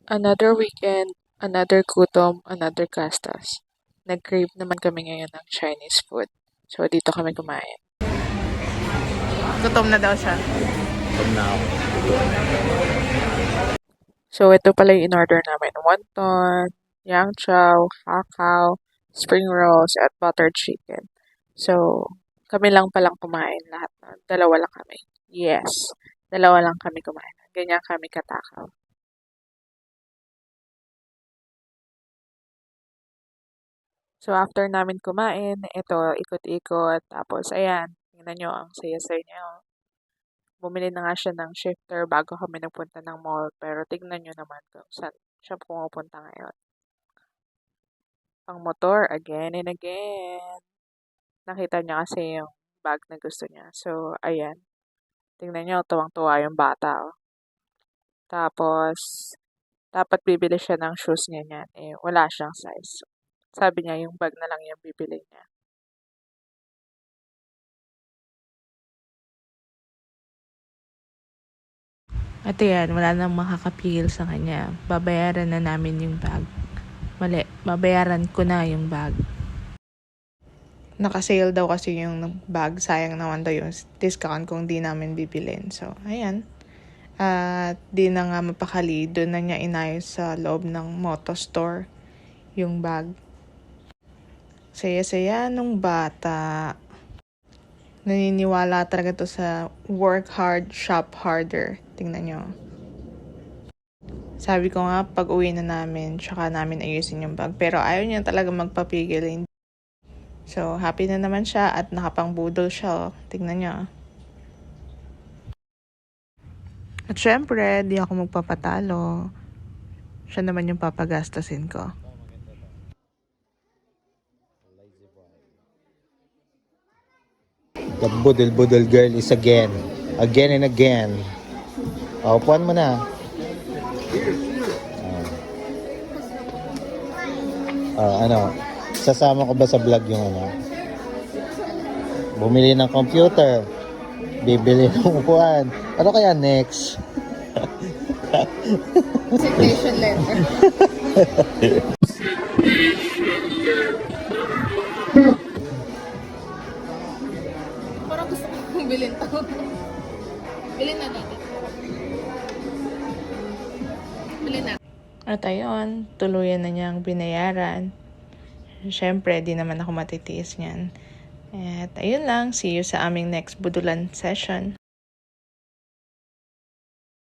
Another weekend, another gutom, another gastos. Nag-crave naman kami ngayon ng Chinese food. So, dito kami kumain. Gutom na daw siya. From now. So, ito pala yung in-order namin. Wonton, yang chow, hakao, spring rolls, at buttered chicken. So, kami lang palang kumain lahat. Dalawa lang kami. Yes, dalawa lang kami kumain. Ganyan kami katakaw. So, after namin kumain, ito, ikot-ikot. Tapos, ayan, tingnan nyo, ang saya-saya niya. Oh. Bumili na nga siya ng shifter bago kami nagpunta ng mall. Pero tignan nyo naman kung saan siya pumupunta ngayon. Pang motor, again and again. Nakita niya kasi yung bag na gusto niya. So, ayan. Tingnan nyo, tuwang-tuwa yung bata. Oh. Tapos, dapat bibili siya ng shoes niya niyan. Eh, wala siyang size. Sabi niya, yung bag na lang yung bibili niya. At yan, wala nang makakapigil sa kanya. Babayaran na namin yung bag. Mali, babayaran ko na yung bag. Naka-sale daw kasi yung bag. Sayang naman daw yung discount kung di namin bibilin. So, ayan. At di na nga mapakali. Doon na niya inayos sa loob ng Moto Store yung bag. Saya-saya nung bata. Naniniwala talaga to sa work hard, shop harder. Tingnan nyo. Sabi ko nga, pag uwi na namin, tsaka namin ayusin yung bag. Pero ayaw niya talaga magpapigil. So, happy na naman siya at nakapangbudol siya. Tingnan nyo. At syempre, di ako magpapatalo. Siya naman yung papagastasin ko. The budol-budol girl is again and again. Upuan mo na. Ano? Sasama ko ba sa vlog yung ano? Bumili ng computer. Bibili ng upuan. Ano kaya next? Citation letter. Parang gusto kong bilhin to. Bilhin na natin. Bilhin na. At ayun, tuluyan na niyang binayaran. Syempre, di naman ako matitiis niyan. At ayun lang, see you sa aming next budulan session.